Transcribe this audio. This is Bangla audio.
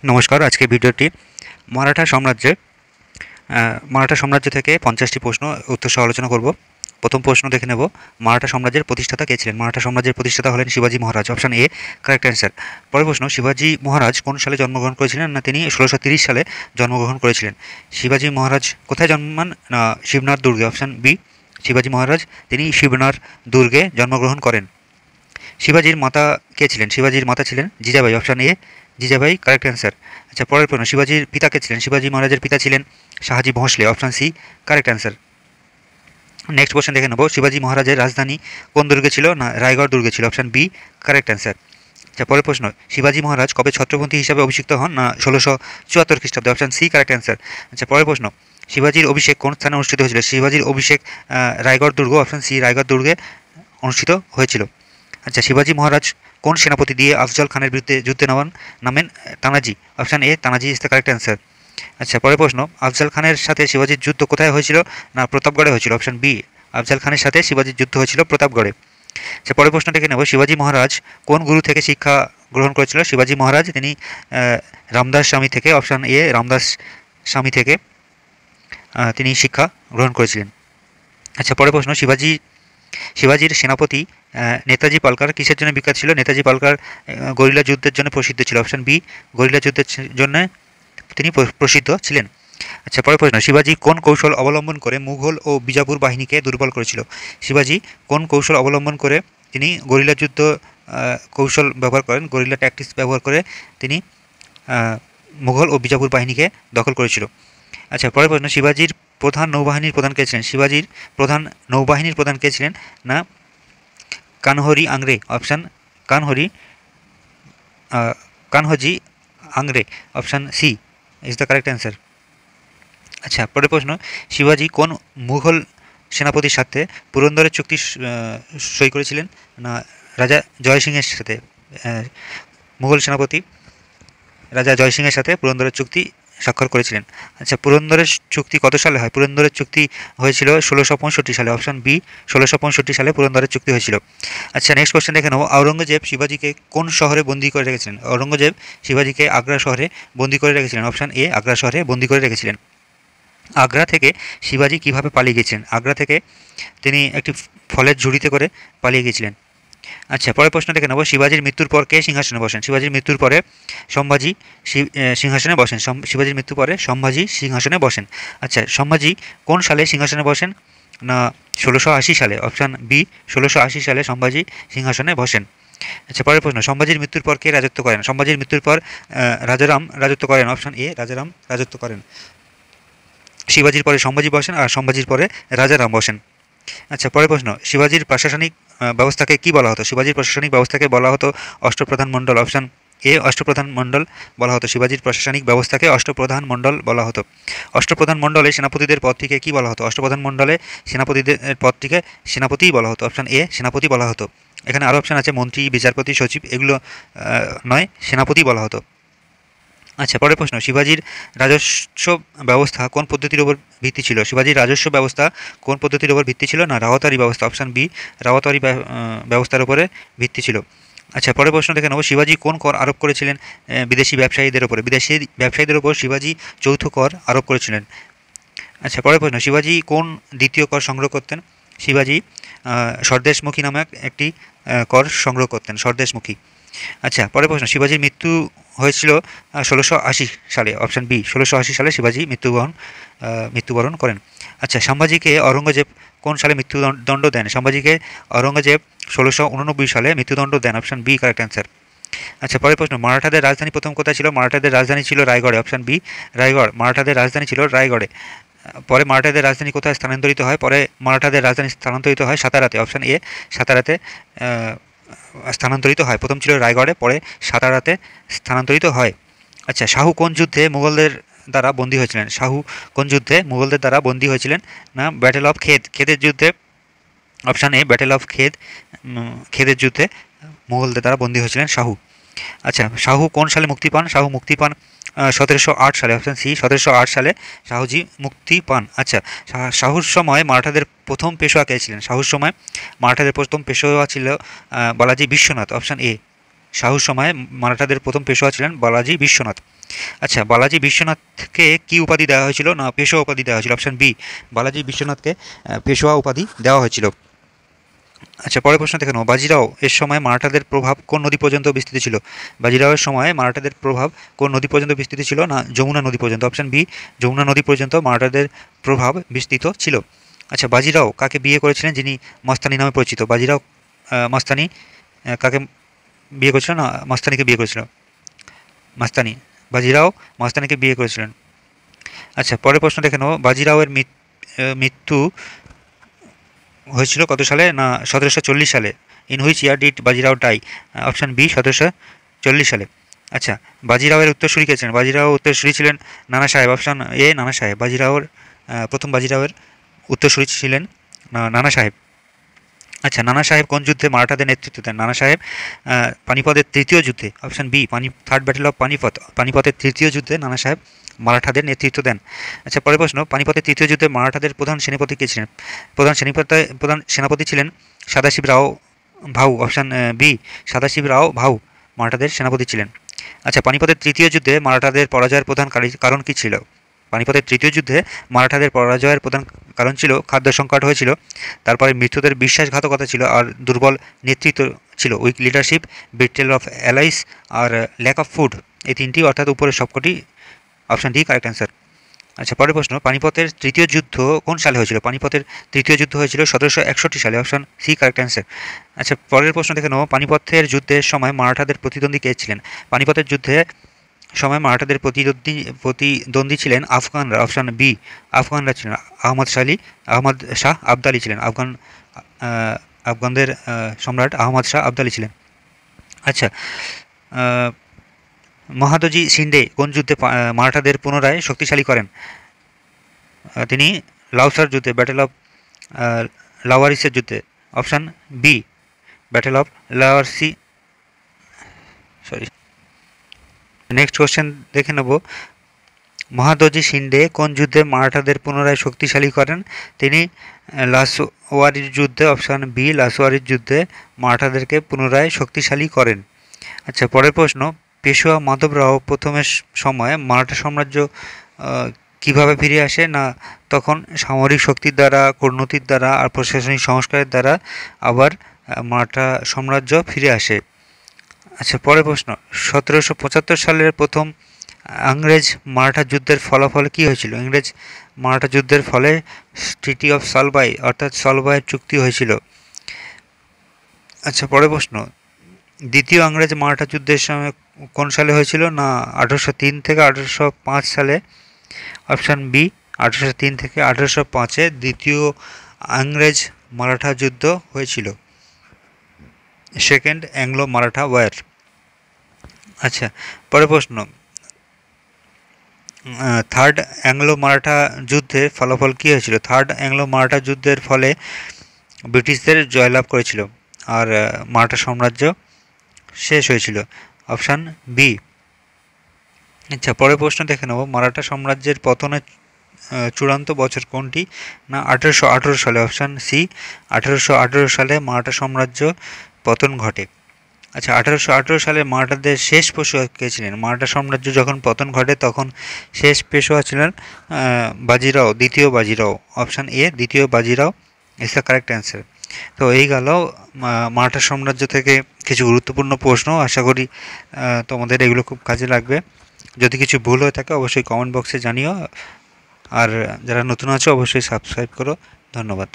নমস্কার। আজকে ভিডিওটি মারাঠা সাম্রাজ্য থেকে 50টি প্রশ্ন উত্তর সহ আলোচনা করব। প্রথম প্রশ্ন দেখে নেব, মারাঠা সাম্রাজ্যের প্রতিষ্ঠাতা কে ছিলেন? মারাঠা সাম্রাজ্যের প্রতিষ্ঠাতা হলেন শিবাজী Maharaj. Option A correct answer. পরের প্রশ্ন, শিবাজী মহারাজ কোন সালে জন্মগ্রহণ করেছিলেন? না, তিনি 1630 সালে জন্মগ্রহণ করেছিলেন। শিবাজী মহারাজ কোথায় জন্মান? না, শিবনাথ দুর্গে। অপশন বি, শিবাজী মহারাজ তিনি শিবনাথ দুর্গে জন্মগ্রহণ করেন। শিবাজীর মাতা কে ছিলেন? শিবাজীর মাতা ছিলেন Jijabai. Option A Jijabai correct answer. আচ্ছা, পরের প্রশ্ন, শিবাজীর পিতা কে ছিলেন? শিবাজী মহারাজের পিতা ছিলেন Shahaji Bhonsle. Option C correct answer. Next question দেখে নেব, শিবাজী মহারাজের রাজধানী কোন দুর্গে ছিল? না, রায়গড় দুর্গে ছিল। Option B correct answer. আচ্ছা, পরের প্রশ্ন, শিবাজী মহারাজ কবে ছত্রপতি হিসাবে অভিষিক্ত হন? না, 1674 খ্রিস্টাব্দে। Option C correct answer. আচ্ছা, পরের প্রশ্ন, শিবাজীর অভিষেক কোন স্থানে অনুষ্ঠিত হয়েছিল? শিবাজীর অভিষেক রায়গড় দুর্গ। অপশন সি রায়গড় দুর্গে অনুষ্ঠিত হয়েছিল। আচ্ছা, শিবাজী মহারাজ কোন সেনাপতি দিয়ে আফজল খানের বিরুদ্ধে যুদ্ধে নামেন? Tanaji. Option A Tanaji is the correct answer. আচ্ছা, পরের প্রশ্ন, আফজল খানের সাথে শিবাজীর যুদ্ধ কোথায় হয়েছিল? না, প্রতাপগড়ে হয়েছিল। অপশন বি, আফজল খানের সাথে শিবাজীর যুদ্ধ হয়েছিল প্রতাপগড়ে। আচ্ছা, পরের প্রশ্ন দেখে নেব, শিবাজী মহারাজ কোন গুরু থেকে শিক্ষা গ্রহণ করেছিল? শিবাজী মহারাজ তিনি রামদাস স্বামী থেকে। অপশন এ রামদাস স্বামী থেকে তিনি শিক্ষা গ্রহণ করেছিলেন। আচ্ছা, পরের প্রশ্ন, শিবাজীর সেনাপতি নেতাজি পালকার কিসের জন্য বিখ্যাত ছিল? নেতাজি পালকার গরিলা যুদ্ধের জন্য প্রসিদ্ধ ছিল। অপশন বি, গরিলা যুদ্ধের জন্য তিনি প্রসিদ্ধ ছিলেন। আচ্ছা, পরের প্রশ্ন, শিবাজী কোন কৌশল অবলম্বন করে মুঘল ও বিজাপুর বাহিনীকে দুর্বল করেছিল? শিবাজী কোন কৌশল অবলম্বন করে তিনি গরিলা যুদ্ধ কৌশল ব্যবহার করেন, গরিলা ট্যাকটিক্স ব্যবহার করে তিনি মুঘল ও বিজাপুর বাহিনীকে দখল করেছিল? আচ্ছা, পরের প্রশ্ন, শিবাজীর প্রধান নৌবাহিনীর প্রধান কে ছিলেন? শিবাজীর প্রধান নৌবাহিনীর প্রধান কে ছিলেন? না, Kanhari Angre. Option Kanhari Kanhoji Angre. Option C is the correct answer. আচ্ছা, পরের প্রশ্ন, শিবাজী কোন মুঘল সেনাপতির সাথে পুরন্দরের চুক্তি সই করেছিলেন? না, রাজা জয়সিংহের সাথে। মুঘল সেনাপতি রাজা জয়সিংহের সাথে পুরন্দরের চুক্তি স্বাক্ষর করেছিলেন। আচ্ছা, পুরন্দরের চুক্তি কত সালে হয়? পুরন্দরের চুক্তি হয়েছিল 1665 সালে। অপশন বি, 1665 সালে পুরন্দরের চুক্তি হয়েছিল। আচ্ছা, নেক্সট কোশ্চেন দেখে নেব, আওরঙ্গজেব শিবাজীকে কোন শহরে বন্দী করে রেখেছিলেন? আওরঙ্গজেব শিবাজীকে আগ্রা শহরে বন্দী করে রেখেছিলেন। অপশন এ আগ্রা শহরে বন্দী করে রেখেছিলেন। আগ্রা থেকে শিবাজী কিভাবে পালিয়ে গেছিলেন? আগ্রা থেকে তিনি একটি ফলের ঝুড়িতে করে পালিয়ে গিয়েছিলেন। আচ্ছা, পরের প্রশ্ন দেখে নেব, শিবাজীর মৃত্যুর পর কে সিংহাসনে বসেন? শিবাজীর মৃত্যুর পরে সম্ভাজি সিংহাসনে বসেন। শিবাজীর মৃত্যুর পরে সম্ভাজি সিংহাসনে বসেন। আচ্ছা, সম্ভাজি কোন সালে সিংহাসনে বসেন? না, 1680 সালে। অপশান বি, 1680 সালে সম্ভাজি সিংহাসনে বসেন। আচ্ছা, পরের প্রশ্ন, সম্ভাজির মৃত্যুর পর কে রাজত্ব করেন? সম্ভাজির মৃত্যুর পর রাজারাম রাজত্ব করেন। অপশান এ রাজারাম রাজত্ব করেন। শিবাজীর পরে সম্ভাজি বসেন আর সম্ভাজির পরে রাজারাম বসেন। আচ্ছা, পরের প্রশ্ন, শিবাজীর প্রশাসনিক ব্যবস্থাকে কি বলা হতো? শিবাজীর প্রশাসনিক ব্যবস্থাকে বলা হতো অষ্টপ্রধান মণ্ডল। অপশান এ অষ্টপ্রধান মণ্ডল বলা হতো। শিবাজীর প্রশাসনিক ব্যবস্থাকে অষ্টপ্রধান মণ্ডল বলা হতো। অষ্টপ্রধান মণ্ডলে সেনাপতিদের পদটিকে কি বলা হতো? অষ্টপ্রধান মণ্ডলে সেনাপতিদের পদটিকে সেনাপতিই বলা হতো। অপশান এ সেনাপতি বলা হতো। এখানে আরও অপশান আছে, মন্ত্রী, বিচারপতি, সচিব, এগুলো নয়, সেনাপতি বলা হতো। আচ্ছা, পরের প্রশ্ন, শিবাজীর রাজস্ব ব্যবস্থা কোন পদ্ধতির উপর ভিত্তি ছিল? শিবাজীর রাজস্ব ব্যবস্থা কোন পদ্ধতির উপর ভিত্তি ছিল? না, রাওয়াতারি ব্যবস্থা। অপশান বি, রাওয়াতারি ব্যবস্থার উপরে ভিত্তি ছিল। আচ্ছা, পরের প্রশ্ন দেখে নেব, শিবাজী কোন কর আরোপ করেছিলেন বিদেশি ব্যবসায়ীদের উপরে? বিদেশি ব্যবসায়ীদের উপর শিবাজী যৌথ কর আরোপ করেছিলেন। আচ্ছা, পরের প্রশ্ন, শিবাজী কোন দ্বিতীয় কর সংগ্রহ করতেন? শিবাজী স্বদেশমুখী নামক একটি কর সংগ্রহ করতেন, স্বদেশমুখী। আচ্ছা, পরের প্রশ্ন, শিবাজীর মৃত্যু হয়েছিল 1680 সালে। অপশান বি, 1680 সালে শিবাজী মৃত্যুবরণ করেন। আচ্ছা, সম্ভাজিকে অরঙ্গজেব কোন সালে মৃত্যুদণ্ড দেন? সম্ভাজিকে অরঙ্গজেব 1689 সালে মৃত্যুদণ্ড দেন। Option B correct answer. আচ্ছা, পরের প্রশ্ন, মারাঠাদের রাজধানী প্রথম কোথায় ছিল? মারাঠাদের রাজধানী ছিল রায়গড়ে। Option B Raigad. মারাঠাদের রাজধানী ছিল রায়গড়ে। পরে মারাঠাদের রাজধানী কোথায় স্থানান্তরিত হয়? পরে মারাঠাদের রাজধানী স্থানান্তরিত হয় সাতারাতে। অপশান এ সাতারাতে স্থানান্তরিত হয়। প্রথম ছিল রায়গড়ে, পরে সাতারাতে স্থানান্তরিত হয়। আচ্ছা, শাহু কোন যুদ্ধে মুঘলদের দ্বারা বন্দী হয়েছিলেন? শাহু কোন যুদ্ধে মুঘলদের দ্বারা বন্দী হয়েছিলেন? না, ব্যাটেল অফ খেদ, খেদের যুদ্ধে। অপশান এ ব্যাটেল অফ খেদ, খেদের যুদ্ধে মুঘলদের দ্বারা বন্দী হয়েছিলেন শাহু। আচ্ছা, শাহু কোন সালে মুক্তি পান? শাহু মুক্তি পান 1708 সালে। অপশান সি, 1708 সালে শাহুজি মুক্তি পান। আচ্ছা, শাহুর সময় মারাঠাদের প্রথম পেশোয়া কে ছিলেন? শাহুর সময় মারাঠাদের প্রথম পেশোয়া ছিল বালাজি বিশ্বনাথ। অপশান এ শাহুর সময় মারাঠাদের প্রথম পেশোয়া ছিলেন বালাজি বিশ্বনাথ। আচ্ছা, বালাজি বিশ্বনাথকে কি উপাধি দেওয়া হয়েছিল? না পেশোয়া উপাধি দেওয়া হয়েছিল। অপশান বি, বালাজি বিশ্বনাথকে পেশোয়া উপাধি দেওয়া হয়েছিল। আচ্ছা, পরের প্রশ্ন দেখে নেব। বাজিরাও এর সময় মারাঠাদের প্রভাব কোন নদী পর্যন্ত বিস্তৃত ছিল? বাজিরাওয়ের সময় মারাঠাদের প্রভাব কোন নদী পর্যন্ত বিস্তৃত ছিল? না যমুনা নদী পর্যন্ত। অপশান বি, যমুনা নদী পর্যন্ত মারাঠাদের প্রভাব বিস্তৃত ছিল। আচ্ছা, বাজিরাও কাকে বিয়ে করেছিলেন যিনি মস্তানি নামে পরিচিত? বাজিরাও মস্তানি কাকে বিয়ে করেছিল? না মস্তানিকে বিয়ে করেছিল। মাস্তানি, বাজিরাও মাস্তানিকে বিয়ে করেছিলেন। আচ্ছা, পরের প্রশ্ন দেখে নেব। বাজিরাওয়ের মৃত্যু হয়েছিল কত সালে? না 1740 সালে। In which year did Bajirao die? Option B, 1740 সালে। আচ্ছা, বাজিরাওয়ের উত্তরসূরি কে ছিলেন? বাজিরাও উত্তরসূরি ছিলেন নানা সাহেব। অপশান এ, নানা সাহেব। বাজিরাওয়ের প্রথম বাজিরাওয়ের উত্তরসূরি ছিলেন নানা সাহেব। আচ্ছা, নানা সাহেব কোন যুদ্ধে মারাঠাদের নেতৃত্ব দেন? নানা সাহেব পানিপথের তৃতীয় যুদ্ধে। Option B, third battle of Panipat. পানিপথের তৃতীয় যুদ্ধে নানা সাহেব মারাঠাদের নেতৃত্ব দেন। আচ্ছা, পরের প্রশ্ন। পানিপথের তৃতীয় যুদ্ধে মারাঠাদের প্রধান সেনাপতি কে ছিলেন? প্রধান সেনাপতি ছিলেন সদাশিব রাও ভাউ। অপশান বি, সদাশিব রাও ভাউ মারাঠাদের সেনাপতি ছিলেন। আচ্ছা, পানিপথের তৃতীয় যুদ্ধে মারাঠাদের পরাজয়ের প্রধান কারণ কী ছিল? পানিপথের তৃতীয় যুদ্ধে মারাঠাদের পরাজয়ের প্রধান কারণ ছিল খাদ্য সংকট হয়েছিল, তারপরে মৃত্যুদের বিশ্বাসঘাতকতা ছিল, আর দুর্বল নেতৃত্ব ছিল, weak leadership, betrayal of allies, আর ল্যাক অফ ফুড। এই তিনটি অর্থাৎ উপরের সবকটি। Option D correct answer. আচ্ছা, পরের প্রশ্ন। পানিপথের তৃতীয় যুদ্ধ কোন সালে হয়েছিল? পানিপথের তৃতীয় যুদ্ধ হয়েছিল 1761 সালে। Option C correct answer. আচ্ছা, পরের প্রশ্ন দেখে নেব। পানিপথের যুদ্ধের সময় মারাঠাদের প্রতিদ্বন্দ্বী কে ছিলেন? পানিপথের যুদ্ধে সময় মারাঠাদের প্রতিদ্বন্দ্বী ছিলেন আফগানরা। অপশান বি, আফগানরা ছিলেন। আহমদ শাহ আবদালি ছিলেন। আফগানদের সম্রাট আহমদ শাহ আবদালি ছিলেন। আচ্ছা, মহাদজি শিন্ডে কোন যুদ্ধে মারাঠাদের পুনরায় শক্তিশালী করেন? তিনি লাউসার যুদ্ধে, ব্যাটেল অফ লাওয়ারিসের যুদ্ধে। Option B, battle of Laswari. Sorry. Next question দেখে নেব। মহাদজি শিন্ডে কোন যুদ্ধে মারাঠাদের পুনরায় শক্তিশালী করেন? তিনি লাসওয়ারির যুদ্ধে। অপশান বি, লাসওয়ারির যুদ্ধে মারাঠাদেরকে পুনরায় শক্তিশালী করেন। আচ্ছা, পরের প্রশ্ন। পেশোয়া মাধবরাও প্রথমের সময় মারাঠা সাম্রাজ্য কিভাবে ফিরে আসে? না তখন সামরিক শক্তির দ্বারা, কূটনীতির দ্বারা, আর প্রশাসনিক সংস্কারের দ্বারা আবার মারাঠা সাম্রাজ্য ফিরে আসে। আচ্ছা, পরের প্রশ্ন। 1775 সালের প্রথম ইংরেজ মারাঠা যুদ্ধের ফলাফল কী হয়েছিল? ইংরেজ মারাঠা যুদ্ধের ফলে ট্রিটি অফ সলবাই অর্থাৎ সলবাইয়ের চুক্তি হয়েছিল। আচ্ছা, পরের প্রশ্ন। দ্বিতীয় ইংরেজ মারাঠা যুদ্ধের সময় কোন সালে হয়েছিল? না 1803 থেকে 1805 সালে। অপশান বি, 1803 থেকে 1805-এ দ্বিতীয় ইংরেজ মারাঠা যুদ্ধ হয়েছিল, সেকেন্ড অ্যাংলো মারাঠা ওয়ার। আচ্ছা, পরের প্রশ্ন। থার্ড অ্যাংলো মারাঠা যুদ্ধের ফলাফল কী হয়েছিল? থার্ড অ্যাংলো মারাঠা যুদ্ধের ফলে ব্রিটিশদের জয়লাভ করেছিল, আর মারাঠা সাম্রাজ্য শেষ হয়েছিল। Option B. আচ্ছা, পরের প্রশ্ন দেখে নেব। মারাঠা সাম্রাজ্যের পতনের চূড়ান্ত বছর কোনটি? না 1818 সালে। অপশান সি, 1818 সালে মারাঠা সাম্রাজ্য পতন ঘটে। আচ্ছা, 1818 সালে মারাঠাদের শেষ পেশোয়া কে ছিলেন? মারাঠা সাম্রাজ্য যখন পতন ঘটে তখন শেষ পেশোয়া ছিলেন বাজিরাও, দ্বিতীয় বাজিরাও। অপশান এ, দ্বিতীয় Bajirao is the correct answer. তো এই গেল মারাঠা সাম্রাজ্য থেকে কিছু গুরুত্বপূর্ণ প্রশ্ন। আশা করি তোমাদের এগুলো খুব কাজে লাগবে। যদি কিছু ভুল হয়ে থাকে অবশ্যই কমেন্ট বক্সে জানিও, আর যারা নতুন আছো অবশ্যই সাবস্ক্রাইব করো। ধন্যবাদ।